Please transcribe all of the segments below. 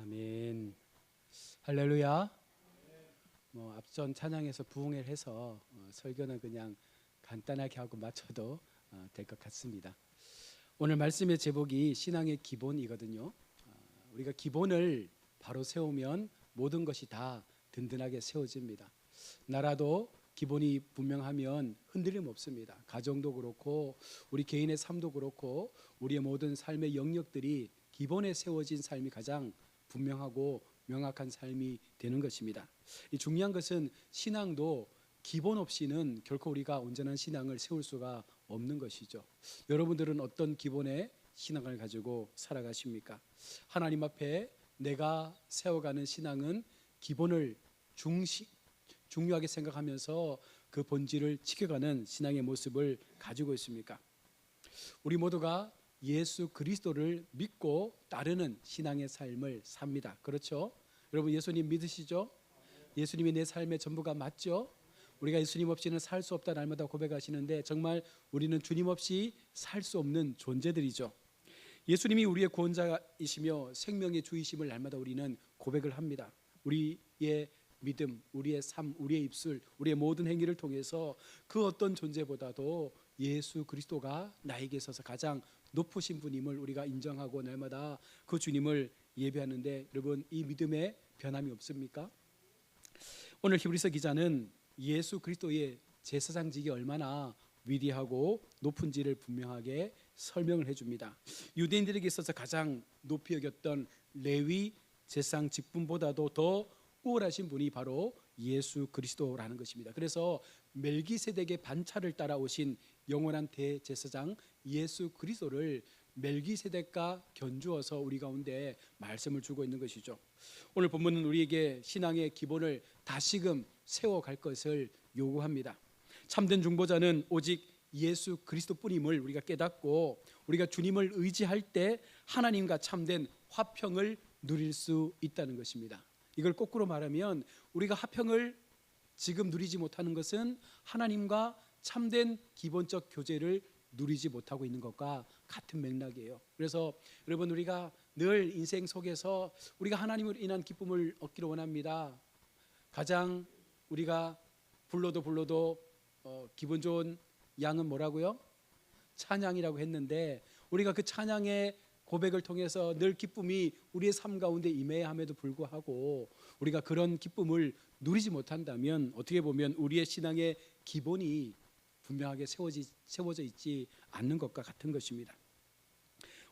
아멘. 할렐루야. 앞선 찬양에서 부흥회를 해서 설교는 그냥 간단하게 하고 마쳐도 될 것 같습니다. 오늘 말씀의 제목이 신앙의 기본이거든요. 우리가 기본을 바로 세우면 모든 것이 다 든든하게 세워집니다. 나라도 기본이 분명하면 흔들림 없습니다. 가정도 그렇고 우리 개인의 삶도 그렇고 우리의 모든 삶의 영역들이 기본에 세워진 삶이 가장 분명하고 명확한 삶이 되는 것입니다. 이 중요한 것은 신앙도 기본 없이는 결코 우리가 온전한 신앙을 세울 수가 없는 것이죠. 여러분들은 어떤 기본의 신앙을 가지고 살아가십니까? 하나님 앞에 내가 세워가는 신앙은 기본을 중요하게 생각하면서 그 본질을 지켜가는 신앙의 모습을 가지고 있습니까? 우리 모두가 예수 그리스도를 믿고 따르는 신앙의 삶을 삽니다. 그렇죠? 여러분 예수님 믿으시죠? 예수님이 내 삶의 전부가 맞죠? 우리가 예수님 없이는 살 수 없다 날마다 고백하시는데 정말 우리는 주님 없이 살 수 없는 존재들이죠. 예수님이 우리의 구원자이시며 생명의 주이심을 날마다 우리는 고백을 합니다. 우리의 믿음, 우리의 삶, 우리의 입술, 우리의 모든 행위를 통해서 그 어떤 존재보다도 예수 그리스도가 나에게 있어서 가장 높으신 분임을 우리가 인정하고 날마다 그 주님을 예배하는데 여러분 이 믿음에 변함이 없습니까? 오늘 히브리서 기자는 예수 그리스도의 제사장직이 얼마나 위대하고 높은지를 분명하게 설명을 해줍니다. 유대인들에게 있어서 가장 높이 여겼던 레위 제사장 직분보다도 더 우월하신 분이 바로 예수 그리스도라는 것입니다. 그래서 멜기세덱의 반차를 따라오신 영원한 대제사장 예수 그리스도를 멜기세덱과 견주어서 우리 가운데 말씀을 주고 있는 것이죠. 오늘 본문은 우리에게 신앙의 기본을 다시금 세워갈 것을 요구합니다. 참된 중보자는 오직 예수 그리스도뿐임을 우리가 깨닫고 우리가 주님을 의지할 때 하나님과 참된 화평을 누릴 수 있다는 것입니다. 이걸 거꾸로 말하면 우리가 화평을 지금 누리지 못하는 것은 하나님과 참된 기본적 교제를 누리지 못하고 있는 것과 같은 맥락이에요. 그래서 여러분 우리가 늘 인생 속에서 우리가 하나님으로 인한 기쁨을 얻기를 원합니다. 가장 우리가 불러도 기분 좋은 양은 뭐라고요? 찬양이라고 했는데 우리가 그 찬양의 고백을 통해서 늘 기쁨이 우리의 삶 가운데 임해야 함에도 불구하고 우리가 그런 기쁨을 누리지 못한다면 어떻게 보면 우리의 신앙의 기본이 분명하게 세워져 있지 않는 것과 같은 것입니다.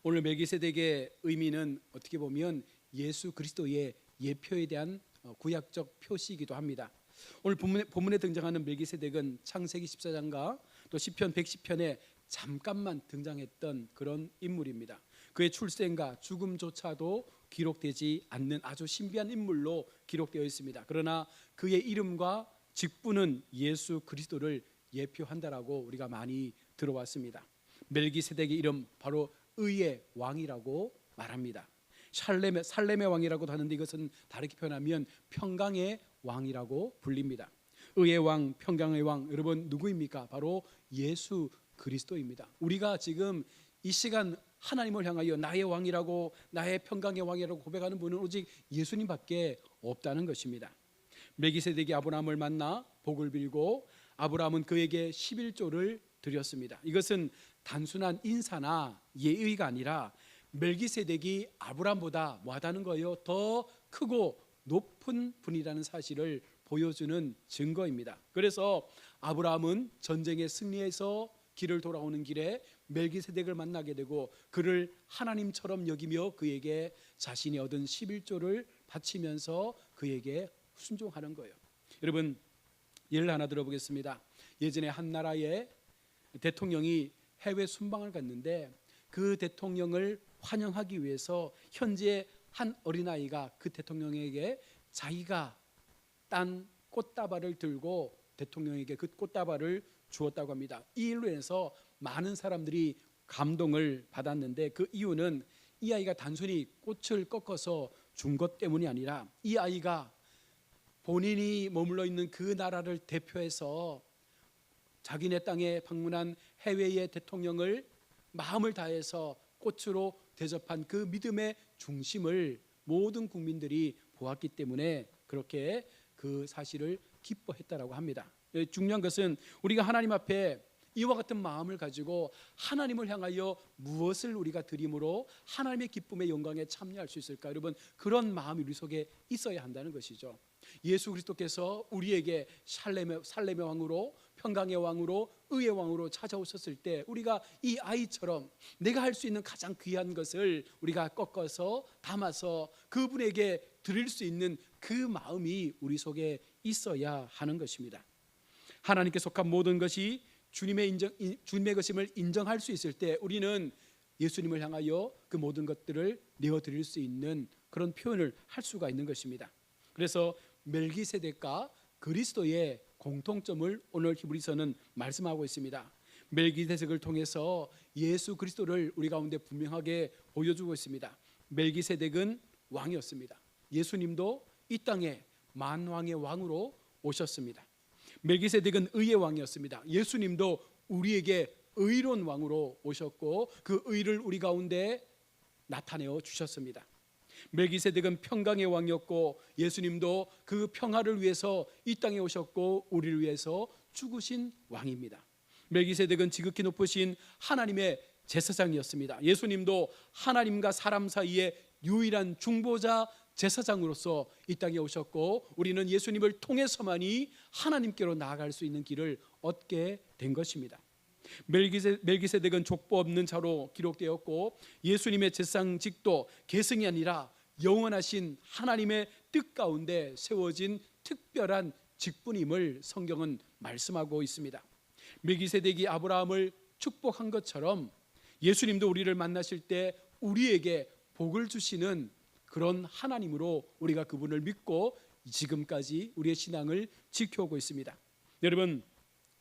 오늘 멜기세덱의 의미는 어떻게 보면 예수 그리스도의 예표에 대한 구약적 표시이기도 합니다. 오늘 본문에 등장하는 멜기세덱은 창세기 14장과 또 시편 110편에 잠깐만 등장했던 그런 인물입니다. 그의 출생과 죽음조차도 기록되지 않는 아주 신비한 인물로 기록되어 있습니다. 그러나 그의 이름과 직분은 예수 그리스도를 예표한다라고 우리가 많이 들어왔습니다. 멜기세덱의 이름 바로 의의 왕이라고 말합니다. 살렘의 왕이라고도 하는데 이것은 다르게 표현하면 평강의 왕이라고 불립니다. 의의 왕, 평강의 왕, 여러분 누구입니까? 바로 예수 그리스도입니다. 우리가 지금 이 시간 하나님을 향하여 나의 왕이라고 나의 평강의 왕이라고 고백하는 분은 오직 예수님밖에 없다는 것입니다. 멜기세덱이 아브라함을 만나 복을 빌고 아브라함은 그에게 11조를 드렸습니다. 이것은 단순한 인사나 예의가 아니라 멜기세덱이 아브라함보다 뭐하다는 거예요? 더 크고 높은 분이라는 사실을 보여주는 증거입니다. 그래서 아브라함은 전쟁에 승리해서 길을 돌아오는 길에 멜기세덱을 만나게 되고 그를 하나님처럼 여기며 그에게 자신이 얻은 11조를 바치면서 그에게 순종하는 거예요. 여러분 예를 하나 들어보겠습니다. 예전에 한 나라의 대통령이 해외 순방을 갔는데 그 대통령을 환영하기 위해서 현지의 한 어린아이가 그 대통령에게 자기가 딴 꽃다발을 들고 대통령에게 그 꽃다발을 주었다고 합니다. 이 일로 인해서 많은 사람들이 감동을 받았는데 그 이유는 이 아이가 단순히 꽃을 꺾어서 준 것 때문이 아니라 이 아이가 본인이 머물러 있는 그 나라를 대표해서 자기네 땅에 방문한 해외의 대통령을 마음을 다해서 꽃으로 대접한 그 믿음의 중심을 모든 국민들이 보았기 때문에 그렇게 그 사실을 기뻐했다라고 합니다. 중요한 것은 우리가 하나님 앞에 이와 같은 마음을 가지고 하나님을 향하여 무엇을 우리가 드림으로 하나님의 기쁨의 영광에 참여할 수 있을까? 여러분, 그런 마음이 우리 속에 있어야 한다는 것이죠. 예수 그리스도께서 우리에게 살렘의 왕으로, 평강의 왕으로, 의의 왕으로 찾아오셨을 때 우리가 이 아이처럼 내가 할 수 있는 가장 귀한 것을 우리가 꺾어서 담아서 그분에게 드릴 수 있는 그 마음이 우리 속에 있어야 하는 것입니다. 하나님께 속한 모든 것이 주님의 것임을 인정할 수 있을 때 우리는 예수님을 향하여 그 모든 것들을 내어드릴 수 있는 그런 표현을 할 수가 있는 것입니다. 그래서 멜기세덱과 그리스도의 공통점을 오늘 히브리서는 말씀하고 있습니다. 멜기세덱을 통해서 예수 그리스도를 우리 가운데 분명하게 보여주고 있습니다. 멜기세덱은 왕이었습니다. 예수님도 이 땅에 만왕의 왕으로 오셨습니다. 멜기세덱은 의의 왕이었습니다. 예수님도 우리에게 의로운 왕으로 오셨고 그 의를 우리 가운데 나타내어 주셨습니다. 멜기세덱은 평강의 왕이었고 예수님도 그 평화를 위해서 이 땅에 오셨고 우리를 위해서 죽으신 왕입니다. 멜기세덱은 지극히 높으신 하나님의 제사장이었습니다. 예수님도 하나님과 사람 사이의 유일한 중보자 제사장으로서 이 땅에 오셨고 우리는 예수님을 통해서만이 하나님께로 나아갈 수 있는 길을 얻게 된 것입니다. 멜기세덱은 족보 없는 자로 기록되었고 예수님의 제사장직도 계승이 아니라 영원하신 하나님의 뜻 가운데 세워진 특별한 직분임을 성경은 말씀하고 있습니다. 멜기세덱이 아브라함을 축복한 것처럼 예수님도 우리를 만나실 때 우리에게 복을 주시는 그런 하나님으로 우리가 그분을 믿고 지금까지 우리의 신앙을 지켜오고 있습니다. 여러분,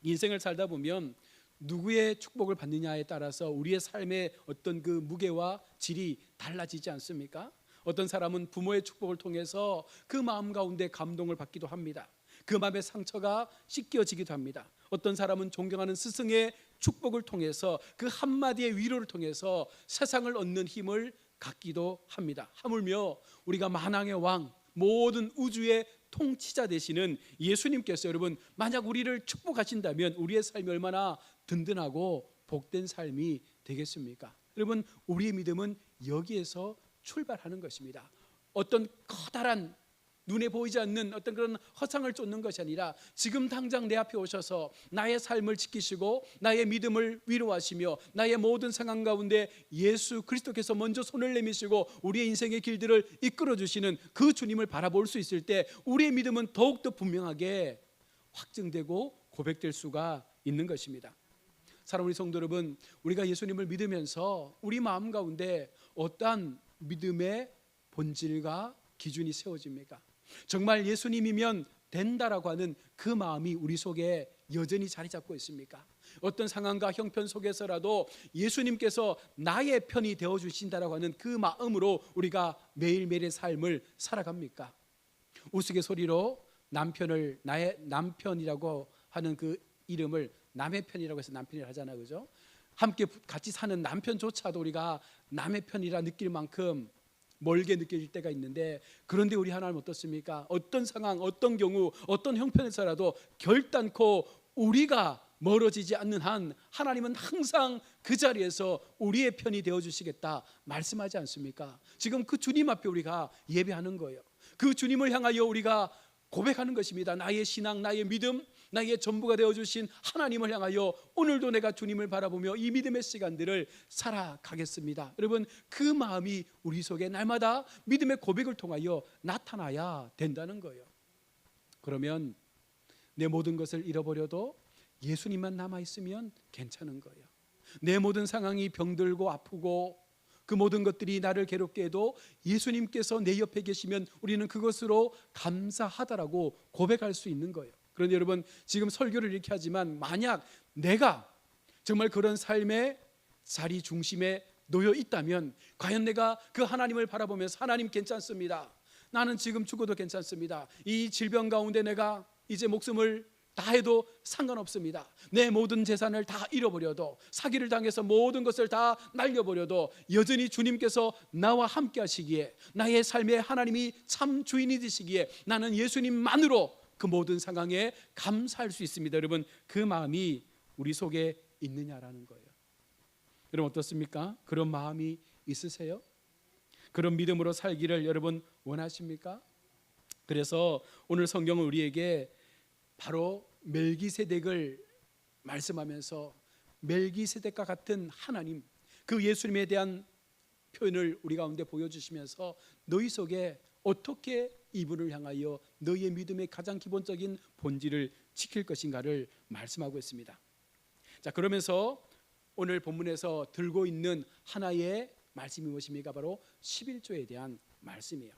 인생을 살다 보면 누구의 축복을 받느냐에 따라서 우리의 삶의 어떤 그 무게와 질이 달라지지 않습니까? 어떤 사람은 부모의 축복을 통해서 그 마음 가운데 감동을 받기도 합니다. 그 마음의 상처가 씻겨지기도 합니다. 어떤 사람은 존경하는 스승의 축복을 통해서 그 한마디의 위로를 통해서 세상을 얻는 힘을 갖기도 합니다. 하물며 우리가 만왕의 왕, 모든 우주의 통치자 되시는 예수님께서 여러분 만약 우리를 축복하신다면 우리의 삶이 얼마나 든든하고 복된 삶이 되겠습니까? 여러분, 우리의 믿음은 여기에서 출발하는 것입니다. 어떤 커다란 눈에 보이지 않는 어떤 그런 허상을 쫓는 것이 아니라 지금 당장 내 앞에 오셔서 나의 삶을 지키시고 나의 믿음을 위로하시며 나의 모든 상황 가운데 예수 그리스도께서 먼저 손을 내미시고 우리의 인생의 길들을 이끌어 주시는 그 주님을 바라볼 수 있을 때 우리의 믿음은 더욱더 분명하게 확증되고 고백될 수가 있는 것입니다. 사랑하는 성도 여러분, 우리가 예수님을 믿으면서 우리 마음 가운데 어떠한 믿음의 본질과 기준이 세워집니까? 정말 예수님이면 된다라고 하는 그 마음이 우리 속에 여전히 자리 잡고 있습니까? 어떤 상황과 형편 속에서라도 예수님께서 나의 편이 되어 주신다라고 하는 그 마음으로 우리가 매일매일의 삶을 살아갑니까? 우스갯소리로 남편을 나의 남편이라고 하는 그 이름을 남의 편이라고 해서 남편이라 하잖아요, 그죠? 함께 같이 사는 남편조차도 우리가 남의 편이라 느낄 만큼 멀게 느껴질 때가 있는데, 그런데 우리 하나님 어떻습니까? 어떤 상황, 어떤 경우, 어떤 형편에서라도 결단코 우리가 멀어지지 않는 한 하나님은 항상 그 자리에서 우리의 편이 되어주시겠다 말씀하지 않습니까? 지금 그 주님 앞에 우리가 예배하는 거예요. 그 주님을 향하여 우리가 고백하는 것입니다. 나의 신앙, 나의 믿음, 나의 전부가 되어주신 하나님을 향하여 오늘도 내가 주님을 바라보며 이 믿음의 시간들을 살아가겠습니다. 여러분, 그 마음이 우리 속에 날마다 믿음의 고백을 통하여 나타나야 된다는 거예요. 그러면 내 모든 것을 잃어버려도 예수님만 남아있으면 괜찮은 거예요. 내 모든 상황이 병들고 아프고 그 모든 것들이 나를 괴롭게 해도 예수님께서 내 옆에 계시면 우리는 그것으로 감사하다라고 고백할 수 있는 거예요. 그런데 여러분, 지금 설교를 이렇게 하지만 만약 내가 정말 그런 삶의 자리 중심에 놓여 있다면 과연 내가 그 하나님을 바라보면서 하나님 괜찮습니다. 나는 지금 죽어도 괜찮습니다. 이 질병 가운데 내가 이제 목숨을 다 해도 상관없습니다. 내 모든 재산을 다 잃어버려도, 사기를 당해서 모든 것을 다 날려버려도 여전히 주님께서 나와 함께 하시기에, 나의 삶에 하나님이 참 주인이 되시기에 나는 예수님만으로 그 모든 상황에 감사할 수 있습니다. 여러분, 그 마음이 우리 속에 있느냐라는 거예요. 여러분, 어떻습니까? 그런 마음이 있으세요? 그런 믿음으로 살기를 여러분 원하십니까? 그래서 오늘 성경은 우리에게 바로 멜기세덱을 말씀하면서 멜기세덱과 같은 하나님, 그 예수님에 대한 표현을 우리 가운데 보여주시면서 너희 속에 어떻게 이분을 향하여 너희의 믿음의 가장 기본적인 본질을 지킬 것인가를 말씀하고 있습니다. 자, 그러면서 오늘 본문에서 들고 있는 하나의 말씀이 무엇입니까? 바로 11조에 대한 말씀이에요.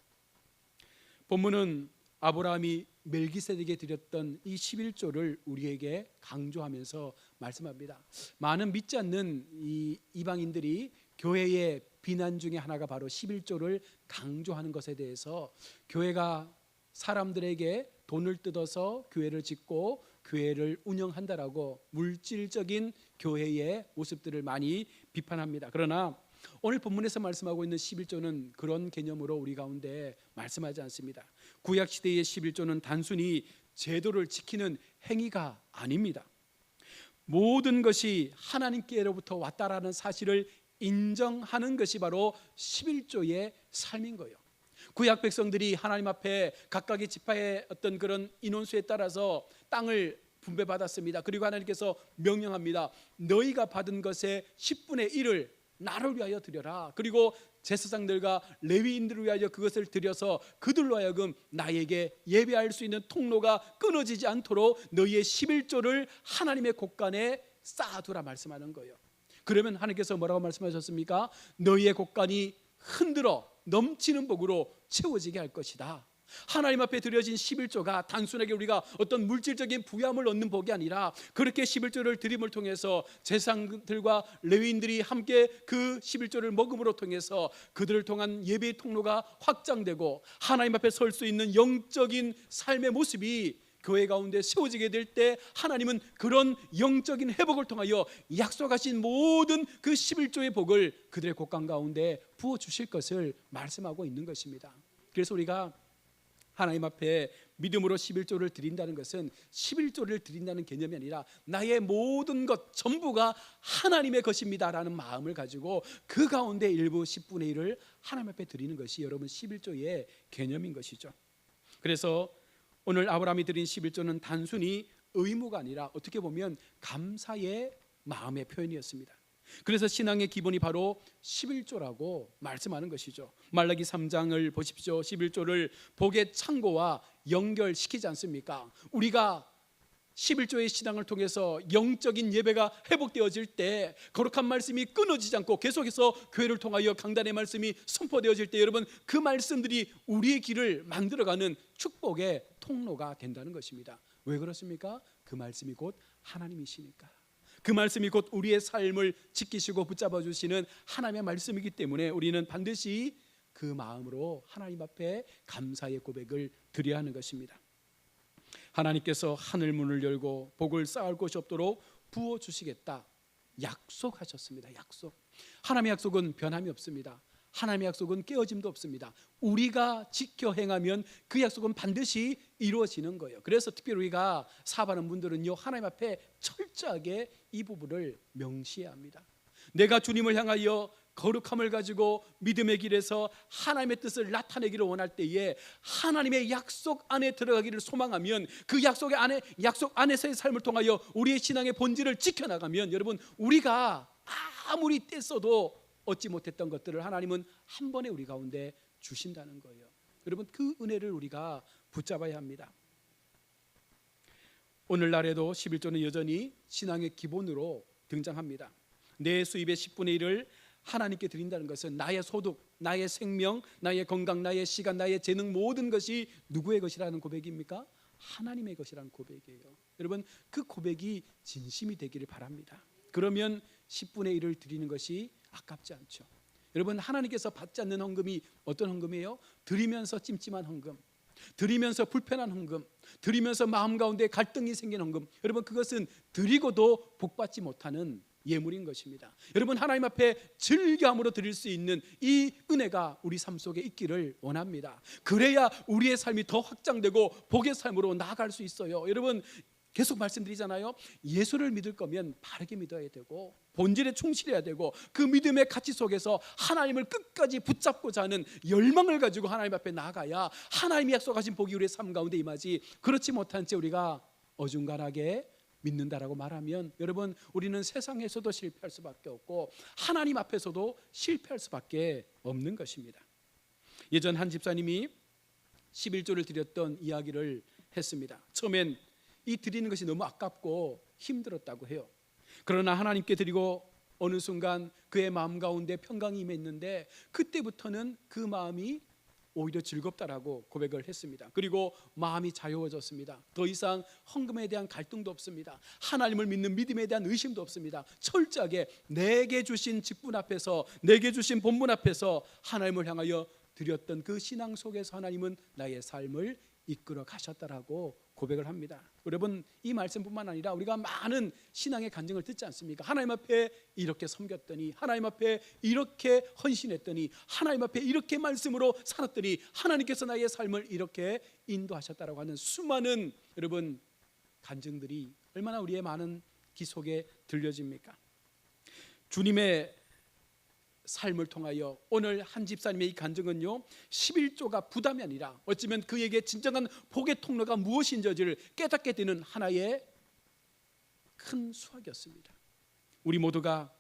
본문은 아브라함이 멜기세덱에게 드렸던 이 11조를 우리에게 강조하면서 말씀합니다. 많은 믿지 않는 이 이방인들이 교회의 비난 중에 하나가 바로 11조를 강조하는 것에 대해서, 교회가 사람들에게 돈을 뜯어서 교회를 짓고 교회를 운영한다라고 물질적인 교회의 모습들을 많이 비판합니다. 그러나 오늘 본문에서 말씀하고 있는 11조는 그런 개념으로 우리 가운데 말씀하지 않습니다. 구약 시대의 11조는 단순히 제도를 지키는 행위가 아닙니다. 모든 것이 하나님께로부터 왔다라는 사실을 인정하는 것이 바로 11조의 삶인 거예요. 구약 백성들이 하나님 앞에 각각의 지파의 어떤 그런 인원수에 따라서 땅을 분배받았습니다. 그리고 하나님께서 명령합니다. 너희가 받은 것의 10분의 1을 나를 위하여 드려라. 그리고 제사장들과 레위인들을 위하여 그것을 드려서 그들로 하여금 나에게 예배할 수 있는 통로가 끊어지지 않도록 너희의 11조를 하나님의 곳간에 쌓아두라 말씀하는 거예요. 그러면 하나님께서 뭐라고 말씀하셨습니까? 너희의 곳간이 흔들어 넘치는 복으로 채워지게 할 것이다. 하나님 앞에 드려진 11조가 단순하게 우리가 어떤 물질적인 부함을 얻는 복이 아니라, 그렇게 11조를 드림을 통해서 제사장들과 레위인들이 함께 그 11조를 먹음으로 통해서 그들을 통한 예배의 통로가 확장되고 하나님 앞에 설 수 있는 영적인 삶의 모습이 교회 가운데 세워지게 될 때, 하나님은 그런 영적인 회복을 통하여 약속하신 모든 그 11조의 복을 그들의 곳간 가운데 부어주실 것을 말씀하고 있는 것입니다. 그래서 우리가 하나님 앞에 믿음으로 11조를 드린다는 것은 11조를 드린다는 개념이 아니라 나의 모든 것 전부가 하나님의 것입니다라는 마음을 가지고 그 가운데 일부 10분의 1을 하나님 앞에 드리는 것이 여러분 11조의 개념인 것이죠. 그래서 오늘 아브라함이 드린 11조는 단순히 의무가 아니라 어떻게 보면 감사의 마음의 표현이었습니다. 그래서 신앙의 기본이 바로 11조라고 말씀하는 것이죠. 말라기 3장을 보십시오. 11조를 복의 창고와 연결시키지 않습니까? 우리가 11조의 신앙을 통해서 영적인 예배가 회복되어질 때, 거룩한 말씀이 끊어지지 않고 계속해서 교회를 통하여 강단의 말씀이 선포되어질 때, 여러분 그 말씀들이 우리의 길을 만들어가는 축복의 통로가 된다는 것입니다. 왜 그렇습니까? 그 말씀이 곧 하나님이시니까. 그 말씀이 곧 우리의 삶을 지키시고 붙잡아 주시는 하나님의 말씀이기 때문에 우리는 반드시 그 마음으로 하나님 앞에 감사의 고백을 드려야 하는 것입니다. 하나님께서 하늘 문을 열고 복을 쌓을 곳이 없도록 부어주시겠다 약속하셨습니다. 약속. 하나님의 약속은 변함이 없습니다. 하나님의 약속은 깨어짐도 없습니다. 우리가 지켜 행하면 그 약속은 반드시 이루어지는 거예요. 그래서 특별히 우리가 사업하는 분들은요, 하나님 앞에 철저하게 이 부분을 명시해야 합니다. 내가 주님을 향하여 거룩함을 가지고 믿음의 길에서 하나님의 뜻을 나타내기를 원할 때에 하나님의 약속 안에 들어가기를 소망하면, 그 약속 안에서의 삶을 통하여 우리의 신앙의 본질을 지켜나가면, 여러분 우리가 아무리 떼써도 얻지 못했던 것들을 하나님은 한 번에 우리 가운데 주신다는 거예요. 여러분 그 은혜를 우리가 붙잡아야 합니다. 오늘날에도 11조는 여전히 신앙의 기본으로 등장합니다. 내 수입의 10분의 1을 하나님께 드린다는 것은 나의 소득, 나의 생명, 나의 건강, 나의 시간, 나의 재능 모든 것이 누구의 것이라는 고백입니까? 하나님의 것이라는 고백이에요. 여러분 그 고백이 진심이 되기를 바랍니다. 그러면 10분의 1을 드리는 것이 아깝지 않죠. 여러분 하나님께서 받지 않는 헌금이 어떤 헌금이에요? 드리면서 찜찜한 헌금. 드리면서 불편한 헌금, 드리면서 마음 가운데 갈등이 생긴 헌금, 여러분 그것은 드리고도 복받지 못하는 예물인 것입니다. 여러분 하나님 앞에 즐거움으로 드릴 수 있는 이 은혜가 우리 삶 속에 있기를 원합니다. 그래야 우리의 삶이 더 확장되고 복의 삶으로 나아갈 수 있어요. 여러분 계속 말씀드리잖아요. 예수를 믿을 거면 바르게 믿어야 되고 본질에 충실해야 되고 그 믿음의 가치 속에서 하나님을 끝까지 붙잡고자 하는 열망을 가지고 하나님 앞에 나아가야 하나님이 약속하신 복이 우리의 삶 가운데 임하지, 그렇지 못한 채 우리가 어중간하게 믿는다라고 말하면 여러분 우리는 세상에서도 실패할 수밖에 없고 하나님 앞에서도 실패할 수밖에 없는 것입니다. 예전 한 집사님이 11조를 드렸던 이야기를 했습니다. 처음엔 이 드리는 것이 너무 아깝고 힘들었다고 해요. 그러나 하나님께 드리고 어느 순간 그의 마음 가운데 평강이 임했는데 그때부터는 그 마음이 오히려 즐겁다라고 고백을 했습니다. 그리고 마음이 자유워졌습니다. 더 이상 헌금에 대한 갈등도 없습니다. 하나님을 믿는 믿음에 대한 의심도 없습니다. 철저하게 내게 주신 직분 앞에서, 내게 주신 본분 앞에서 하나님을 향하여 드렸던 그 신앙 속에서 하나님은 나의 삶을 이끌어 가셨다라고 고백을 합니다. 여러분 이 말씀뿐만 아니라 우리가 많은 신앙의 간증을 듣지 않습니까? 하나님 앞에 이렇게 섬겼더니, 하나님 앞에 이렇게 헌신했더니, 하나님 앞에 이렇게 말씀으로 살았더니 하나님께서 나의 삶을 이렇게 인도하셨다라고 하는 수많은 여러분 간증들이 얼마나 우리의 많은 귀 속에 들려집니까? 주님의 삶을 통하여 오늘 한 집사님의 이 간증은요 11조가 부담이 아니라 어쩌면 그에게 진정한 복의 통로가 무엇인지를 깨닫게 되는 하나의 큰 수확이었습니다. 우리 모두가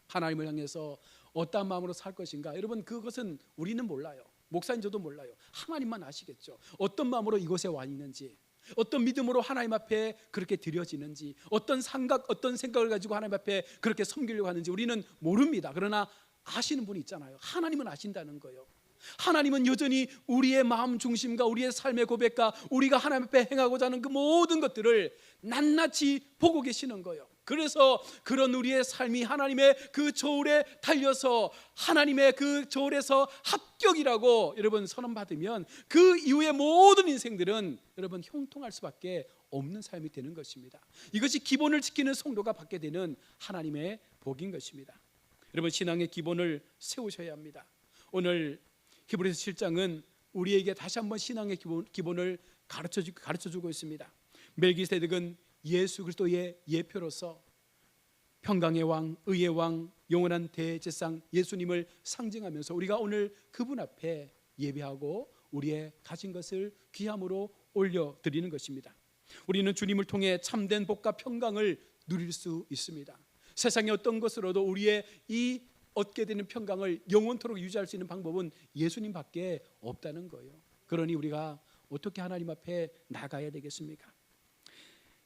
하나님을 향해서 어떠한 마음으로 살 것인가, 여러분 그것은 우리는 몰라요. 목사님 저도 몰라요. 하나님만 아시겠죠. 어떤 마음으로 이곳에 와 있는지, 어떤 믿음으로 하나님 앞에 그렇게 드려지는지, 어떤 생각을 가지고 하나님 앞에 그렇게 섬기려고 하는지 우리는 모릅니다. 그러나 아시는 분이 있잖아요. 하나님은 아신다는 거예요. 하나님은 여전히 우리의 마음 중심과 우리의 삶의 고백과 우리가 하나님 앞에 행하고자 하는 그 모든 것들을 낱낱이 보고 계시는 거예요. 그래서 그런 우리의 삶이 하나님의 그 저울에 달려서 하나님의 그 저울에서 합격이라고 여러분 선언받으면 그 이후의 모든 인생들은 여러분 형통할 수밖에 없는 삶이 되는 것입니다. 이것이 기본을 지키는 성도가 받게 되는 하나님의 복인 것입니다. 여러분 신앙의 기본을 세우셔야 합니다. 오늘 히브리서 7장은 우리에게 다시 한번 신앙의 기본을 가르쳐주고 있습니다. 멜기세덱은 예수 그리스도의 예표로서 평강의 왕, 의의 왕, 영원한 대제사장 예수님을 상징하면서 우리가 오늘 그분 앞에 예배하고 우리의 가진 것을 귀함으로 올려드리는 것입니다. 우리는 주님을 통해 참된 복과 평강을 누릴 수 있습니다. 세상의 어떤 것으로도 우리의 이 얻게 되는 평강을 영원토록 유지할 수 있는 방법은 예수님밖에 없다는 거예요. 그러니 우리가 어떻게 하나님 앞에 나가야 되겠습니까?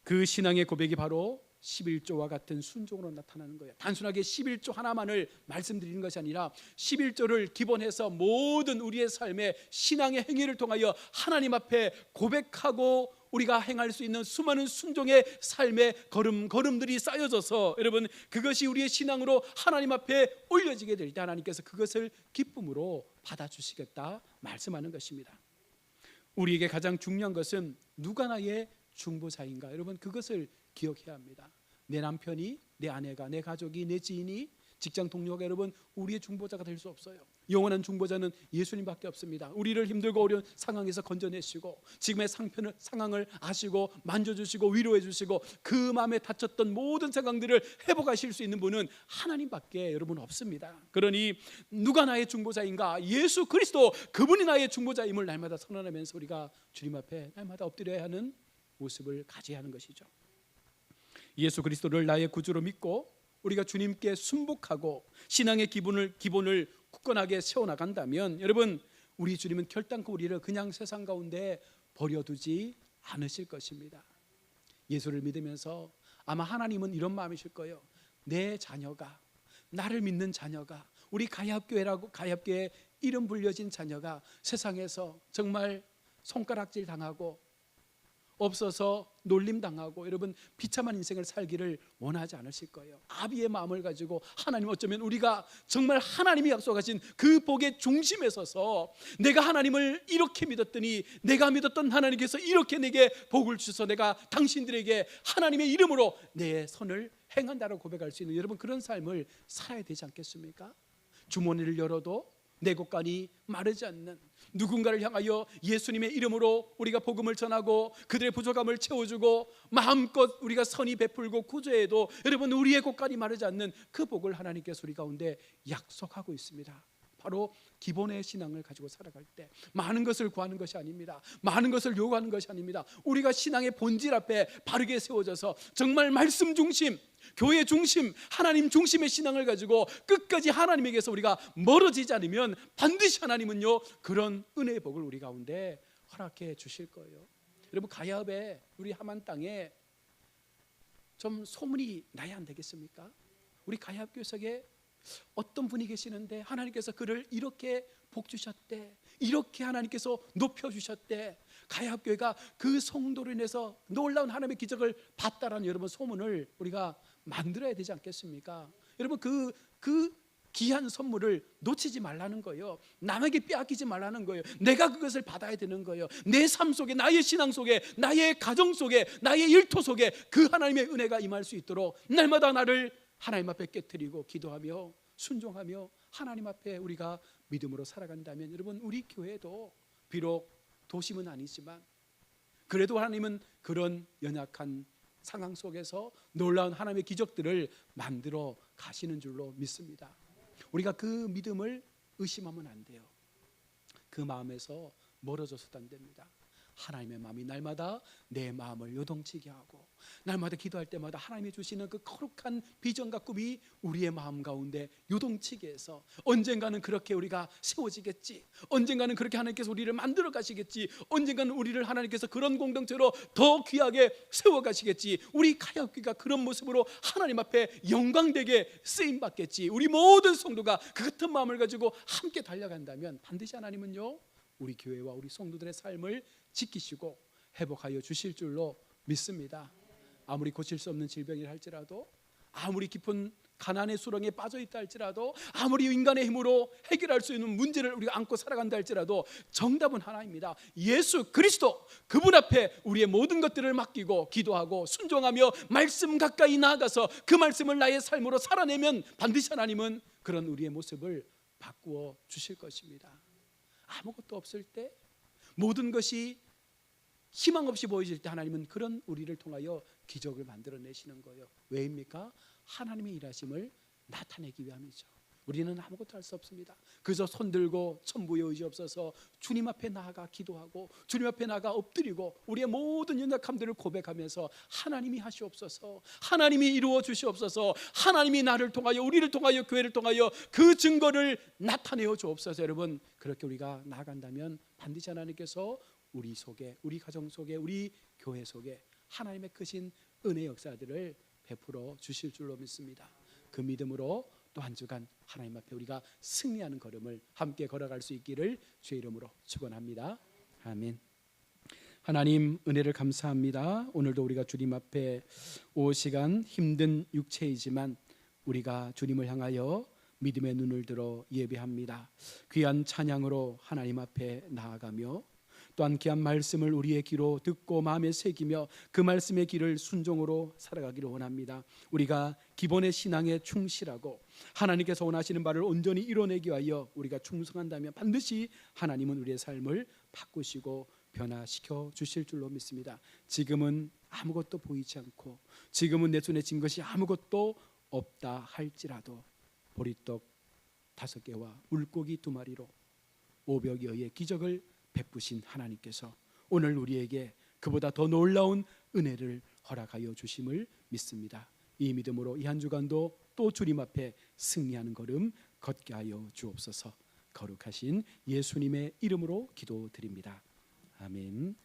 그 신앙의 고백이 바로 11조와 같은 순종으로 나타나는 거예요. 단순하게 11조 하나만을 말씀드리는 것이 아니라 11조를 기본해서 모든 우리의 삶의 신앙의 행위를 통하여 하나님 앞에 고백하고 우리가 행할 수 있는 수많은 순종의 삶의 걸음들이 쌓여져서 여러분 그것이 우리의 신앙으로 하나님 앞에 올려지게 될 때 하나님께서 그것을 기쁨으로 받아주시겠다 말씀하는 것입니다. 우리에게 가장 중요한 것은 누가 나의 중보자인가, 여러분 그것을 기억해야 합니다. 내 남편이, 내 아내가, 내 가족이, 내 지인이, 직장 동료가 여러분 우리의 중보자가 될 수 없어요. 영원한 중보자는 예수님밖에 없습니다. 우리를 힘들고 어려운 상황에서 건져내시고 지금의 상황을 아시고 만져주시고 위로해 주시고 그 마음에 다쳤던 모든 상황들을 회복하실 수 있는 분은 하나님밖에 여러분 없습니다. 그러니 누가 나의 중보자인가? 예수 그리스도, 그분이 나의 중보자임을 날마다 선언하면서 우리가 주님 앞에 날마다 엎드려야 하는 모습을 가져야 하는 것이죠. 예수 그리스도를 나의 구주로 믿고 우리가 주님께 순복하고 신앙의 기본을 굳건하게 세워나간다면 여러분 우리 주님은 결단코 우리를 그냥 세상 가운데 버려두지 않으실 것입니다. 예수를 믿으면서 아마 하나님은 이런 마음이실 거예요. 내 자녀가, 나를 믿는 자녀가, 우리 가엾교회 이름 불려진 자녀가 세상에서 정말 손가락질 당하고 없어서 놀림당하고 여러분 비참한 인생을 살기를 원하지 않으실 거예요. 아비의 마음을 가지고 하나님, 어쩌면 우리가 정말 하나님이 약속하신 그 복의 중심에 서서 내가 하나님을 이렇게 믿었더니 내가 믿었던 하나님께서 이렇게 내게 복을 주셔서 내가 당신들에게 하나님의 이름으로 내 선을 행한다라고 고백할 수 있는 여러분 그런 삶을 살아야 되지 않겠습니까? 주머니를 열어도 내 곳간이 마르지 않는, 누군가를 향하여 예수님의 이름으로 우리가 복음을 전하고 그들의 부족함을 채워주고 마음껏 우리가 선히 베풀고 구제해도 여러분 우리의 곳간이 마르지 않는 그 복을 하나님께서 우리 가운데 약속하고 있습니다. 바로 기본의 신앙을 가지고 살아갈 때 많은 것을 구하는 것이 아닙니다. 많은 것을 요구하는 것이 아닙니다. 우리가 신앙의 본질 앞에 바르게 세워져서 정말 말씀 중심, 교회 중심, 하나님 중심의 신앙을 가지고 끝까지 하나님에게서 우리가 멀어지지 않으면 반드시 하나님은요 그런 은혜의 복을 우리 가운데 허락해 주실 거예요. 여러분 가야흐의 우리 하만 땅에 좀 소문이 나야 안 되겠습니까? 우리 가야흐 교석에 어떤 분이 계시는데 하나님께서 그를 이렇게 복 주셨대, 이렇게 하나님께서 높여 주셨대, 가야흐 교회가 그 성도로 인해서 놀라운 하나님의 기적을 봤다라는 여러분 소문을 우리가 만들어야 되지 않겠습니까? 여러분 그 귀한 선물을 놓치지 말라는 거예요. 남에게 빼앗기지 말라는 거예요. 내가 그것을 받아야 되는 거예요. 내 삶 속에, 나의 신앙 속에, 나의 가정 속에, 나의 일터 속에 그 하나님의 은혜가 임할 수 있도록 날마다 나를 하나님 앞에 깨트리고 기도하며 순종하며 하나님 앞에 우리가 믿음으로 살아간다면 여러분 우리 교회도 비록 도심은 아니지만 그래도 하나님은 그런 연약한 상황 속에서 놀라운 하나님의 기적들을 만들어 가시는 줄로 믿습니다. 우리가 그 믿음을 의심하면 안 돼요. 그 마음에서 멀어져서도 안 됩니다. 하나님의 마음이 날마다 내 마음을 요동치게 하고 날마다 기도할 때마다 하나님이 주시는 그 거룩한 비전과 꿈이 우리의 마음 가운데 요동치게 해서 언젠가는 그렇게 우리가 세워지겠지, 언젠가는 그렇게 하나님께서 우리를 만들어 가시겠지, 언젠가는 우리를 하나님께서 그런 공동체로 더 귀하게 세워 가시겠지, 우리 가야교회가 그런 모습으로 하나님 앞에 영광되게 쓰임 받겠지, 우리 모든 성도가 그 같은 마음을 가지고 함께 달려간다면 반드시 하나님은요 우리 교회와 우리 성도들의 삶을 지키시고 회복하여 주실 줄로 믿습니다. 아무리 고칠 수 없는 질병이라 할지라도, 아무리 깊은 가난의 수렁에 빠져 있다 할지라도, 아무리 인간의 힘으로 해결할 수 있는 문제를 우리가 안고 살아간다 할지라도 정답은 하나입니다. 예수 그리스도, 그분 앞에 우리의 모든 것들을 맡기고 기도하고 순종하며 말씀 가까이 나아가서 그 말씀을 나의 삶으로 살아내면 반드시 하나님은 그런 우리의 모습을 바꾸어 주실 것입니다. 아무것도 없을 때, 모든 것이 희망 없이 보여질 때 하나님은 그런 우리를 통하여 기적을 만들어내시는 거예요. 왜입니까? 하나님의 일하심을 나타내기 위함이죠. 우리는 아무것도 할 수 없습니다. 그저 손들고 천부의 의지 없어서 주님 앞에 나아가 기도하고 주님 앞에 나아가 엎드리고 우리의 모든 연약함들을 고백하면서 하나님이 하시옵소서, 하나님이 이루어 주시옵소서, 하나님이 나를 통하여 우리를 통하여 교회를 통하여 그 증거를 나타내어 주옵소서. 여러분 그렇게 우리가 나아간다면 반드시 하나님께서 우리 속에, 우리 가정 속에, 우리 교회 속에 하나님의 크신 은혜 역사들을 베풀어 주실 줄로 믿습니다. 그 믿음으로 또 한 주간 하나님 앞에 우리가 승리하는 걸음을 함께 걸어갈 수 있기를 주의 이름으로 축원합니다. 아멘. 하나님 은혜를 감사합니다. 오늘도 우리가 주님 앞에 5시간 힘든 육체이지만 우리가 주님을 향하여 믿음의 눈을 들어 예배합니다. 귀한 찬양으로 하나님 앞에 나아가며 또한 귀한 말씀을 우리의 귀로 듣고 마음에 새기며 그 말씀의 길을 순종으로 살아가기를 원합니다. 우리가 기본의 신앙에 충실하고 하나님께서 원하시는 바를 온전히 이뤄내기 위하여 우리가 충성한다면 반드시 하나님은 우리의 삶을 바꾸시고 변화시켜 주실 줄로 믿습니다. 지금은 아무것도 보이지 않고 지금은 내 손에 쥔 것이 아무것도 없다 할지라도 보리떡 5개와 물고기 2마리로 500여의 기적을 베푸신 하나님께서 오늘 우리에게 그보다 더 놀라운 은혜를 허락하여 주심을 믿습니다. 이 믿음으로 이 한 주간도 또 주님 앞에 승리하는 걸음 걷게 하여 주옵소서. 거룩하신 예수님의 이름으로 기도드립니다. 아멘.